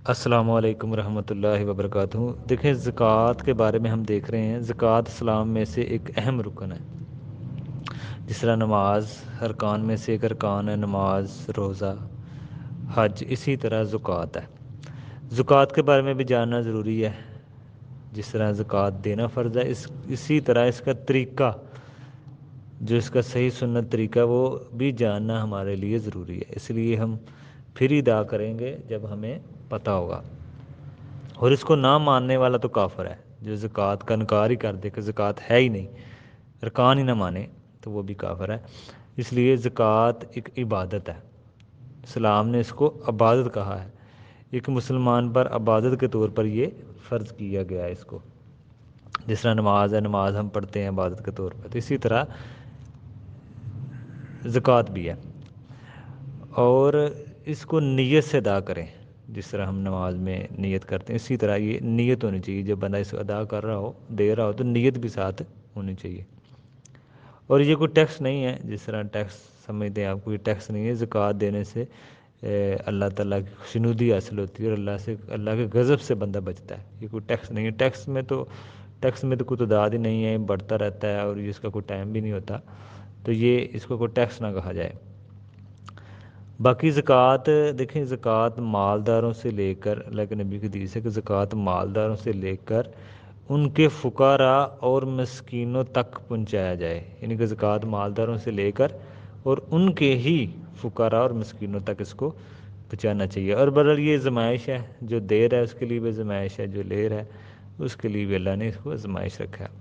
السلام علیکم ورحمۃ اللہ وبرکاتہ۔ دیکھیں، زکوٰۃ کے بارے میں ہم دیکھ رہے ہیں۔ زکوٰۃ اسلام میں سے ایک اہم رکن ہے، جس طرح نماز ارکان میں سے ایک ارکان ہے، نماز، روزہ، حج، اسی طرح زکوٰۃ ہے۔ زکوٰۃ کے بارے میں بھی جاننا ضروری ہے۔ جس طرح زکوٰۃ دینا فرض ہے، اسی طرح اس کا طریقہ، جو اس کا صحیح سنت طریقہ، وہ بھی جاننا ہمارے لیے ضروری ہے۔ اس لیے ہم پھر ہی ادا کریں گے جب ہمیں پتہ ہوگا۔ اور اس کو نہ ماننے والا تو کافر ہے، جو زکوٰۃ کا انکار ہی کر دے کہ زکوٰۃ ہے ہی نہیں، ارکان ہی نہ مانے، تو وہ بھی کافر ہے۔ اس لیے زکوٰۃ ایک عبادت ہے۔ اسلام نے اس کو عبادت کہا ہے۔ ایک مسلمان پر عبادت کے طور پر یہ فرض کیا گیا ہے اس کو۔ جس طرح نماز ہے، نماز ہم پڑھتے ہیں عبادت کے طور پر، تو اسی طرح زکوٰۃ بھی ہے۔ اور اس کو نیت سے ادا کریں، جس طرح ہم نماز میں نیت کرتے ہیں، اسی طرح یہ نیت ہونی چاہیے۔ جب بندہ اس کو ادا کر رہا ہو، دے رہا ہو، تو نیت بھی ساتھ ہونی چاہیے۔ اور یہ کوئی ٹیکس نہیں ہے، جس طرح ٹیکس سمجھتے ہیں آپ کو، یہ ٹیکس نہیں ہے۔ زکوٰۃ دینے سے اللہ تعالیٰ کی خوشنودی حاصل ہوتی ہے، اور اللہ کے غضب سے بندہ بچتا ہے۔ یہ کوئی ٹیکس نہیں ہے۔ ٹیکس میں تو کوئی تعداد ہی نہیں ہے، بڑھتا رہتا ہے، اور اس کا کوئی ٹائم بھی نہیں ہوتا، تو یہ اس کو کوئی ٹیکس نہ کہا جائے۔ باقی زکوٰۃ، دیکھیں، زکوٰۃ مالداروں سے لے کر، اللہ کے نبی کی حدیث ہے کہ زکوٰۃ مالداروں سے لے کر ان کے فقراء اور مسکینوں تک پہنچایا جائے، یعنی کہ زکوٰۃ مالداروں سے لے کر اور ان کے ہی فقراء اور مسکینوں تک اس کو پہنچانا چاہیے۔ اور برحال یہ آزمائش ہے، جو دے رہا ہے اس کے لیے بھی آزمائش ہے، جو لے رہا ہے اس کے لیے بھی اللہ نے اس کو آزمائش رکھا ہے۔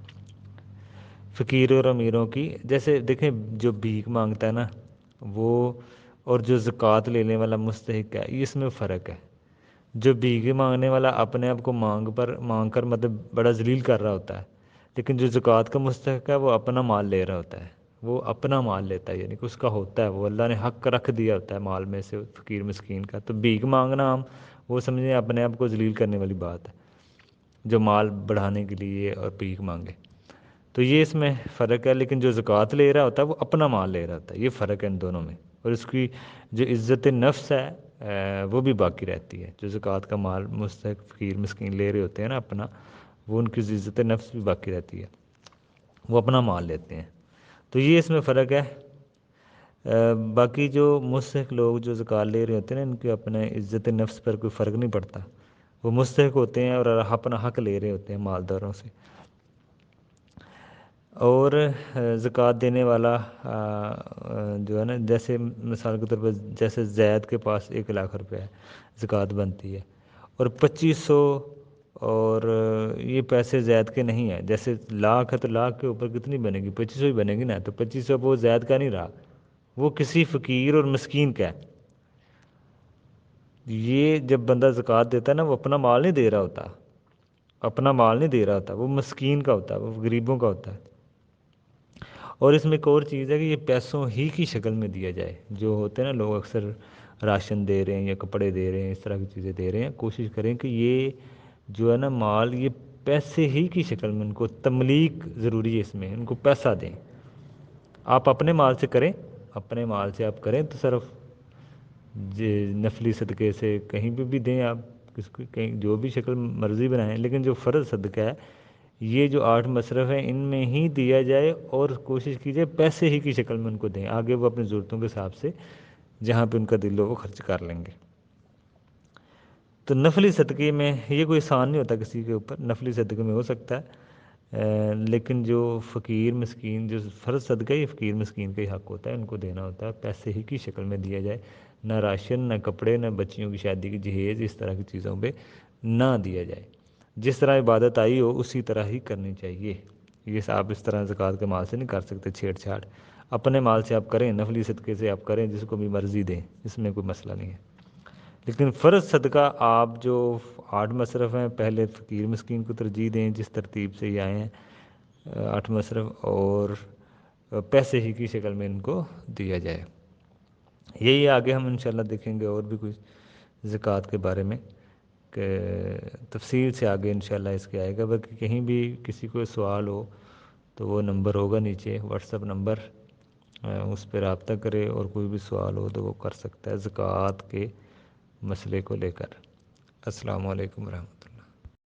فقیروں اور امیروں کی، جیسے دیکھیں، جو بھیک مانگتا ہے نا وہ، اور جو زکوٰۃ لینے والا مستحق ہے، اس میں فرق ہے۔ جو بھیک مانگنے والا اپنے آپ کو مانگ کر مطلب بڑا ذلیل کر رہا ہوتا ہے، لیکن جو زکوٰۃ کا مستحق ہے وہ اپنا مال لے رہا ہوتا ہے، وہ اپنا مال لیتا ہے، یعنی کہ اس کا ہوتا ہے، وہ اللہ نے حق رکھ دیا ہوتا ہے مال میں سے فقیر مسکین کا۔ تو بھیک مانگنا ہم وہ سمجھیں اپنے آپ کو ذلیل کرنے والی بات ہے، جو مال بڑھانے کے لیے اور بھیک مانگے، تو یہ اس میں فرق ہے۔ لیکن جو زکوٰۃ لے رہا ہوتا ہے وہ اپنا مال لے رہا ہوتا ہے، یہ فرق ہے ان دونوں میں۔ اور اس کی جو عزت نفس ہے وہ بھی باقی رہتی ہے۔ جو زکوٰۃ کا مال مستحق فقیر مسکین لے رہے ہوتے ہیں نا اپنا، وہ ان کی عزت نفس بھی باقی رہتی ہے، وہ اپنا مال لیتے ہیں، تو یہ اس میں فرق ہے۔ باقی جو مستحق لوگ جو زکوٰۃ لے رہے ہوتے ہیں نا، ان کے اپنے عزت نفس پر کوئی فرق نہیں پڑتا، وہ مستحق ہوتے ہیں اور اپنا حق لے رہے ہوتے ہیں مالداروں سے۔ اور زکوٰۃ دینے والا جو ہے نا، جیسے مثال کے طور پر جیسے زید کے پاس 1 لاکھ روپے ہے، زکوٰۃ بنتی ہے، اور 2500، اور یہ پیسے زید کے نہیں ہیں۔ جیسے لاکھ ہے تو لاکھ کے اوپر کتنی بنے گی؟ 2500 ہی بنے گی نا، تو 2500 وہ زید کا نہیں رہا، وہ کسی فقیر اور مسکین کا ہے۔ یہ جب بندہ زکوٰۃ دیتا ہے نا، وہ اپنا مال نہیں دے رہا ہوتا، اپنا مال نہیں دے رہا ہوتا، وہ مسکین کا ہوتا ہے، وہ غریبوں کا ہوتا ہے۔ اور اس میں ایک اور چیز ہے کہ یہ پیسوں ہی کی شکل میں دیا جائے۔ جو ہوتے ہیں نا لوگ اکثر راشن دے رہے ہیں یا کپڑے دے رہے ہیں، اس طرح کی چیزیں دے رہے ہیں، کوشش کریں کہ یہ جو ہے نا مال، یہ پیسے ہی کی شکل میں، ان کو تملیک ضروری ہے، اس میں ان کو پیسہ دیں۔ آپ اپنے مال سے کریں، اپنے مال سے آپ کریں تو صرف نفلی صدقے سے کہیں پہ بھی دیں، آپ کس کو کہیں جو بھی شکل مرضی بنائیں، لیکن جو فرض صدقہ ہے، یہ جو 8 مصرف ہیں ان میں ہی دیا جائے، اور کوشش کیجئے پیسے ہی کی شکل میں ان کو دیں، آگے وہ اپنی ضرورتوں کے حساب سے جہاں پہ ان کا دل ہو وہ خرچ کر لیں گے۔ تو نفلی صدقے میں یہ کوئی آسان نہیں ہوتا کسی کے اوپر، نفلی صدقے میں ہو سکتا ہے، لیکن جو فقیر مسکین، جو فرض صدقہ ہے، یہ فقیر مسکین کا ہی حق ہوتا ہے، ان کو دینا ہوتا ہے، پیسے ہی کی شکل میں دیا جائے، نہ راشن، نہ کپڑے، نہ بچیوں کی شادی کی جہیز، اس طرح کی چیزوں پہ نہ دیا جائے۔ جس طرح عبادت آئی ہو اسی طرح ہی کرنی چاہیے۔ یہ آپ اس طرح زکوٰۃ کے مال سے نہیں کر سکتے چھیڑ چھاڑ، اپنے مال سے آپ کریں، نفلی صدقے سے آپ کریں، جس کو بھی مرضی دیں، اس میں کوئی مسئلہ نہیں ہے۔ لیکن فرض صدقہ آپ جو 8 مصرف ہیں، پہلے فقیر مسکین کو ترجیح دیں، جس ترتیب سے یہ آئے ہیں 8 مصرف، اور پیسے ہی کی شکل میں ان کو دیا جائے۔ یہی آگے ہم انشاءاللہ دیکھیں گے اور بھی کچھ زکوٰۃ کے بارے میں، کہ تفصیل سے آگے انشاءاللہ اس کے آئے گا۔ باقی کہیں بھی کسی کو سوال ہو تو وہ نمبر ہوگا نیچے، واٹس ایپ نمبر، اس پہ رابطہ کرے، اور کوئی بھی سوال ہو تو وہ کر سکتا ہے زکوٰۃ کے مسئلے کو لے کر۔ السلام علیکم ورحمۃ اللہ۔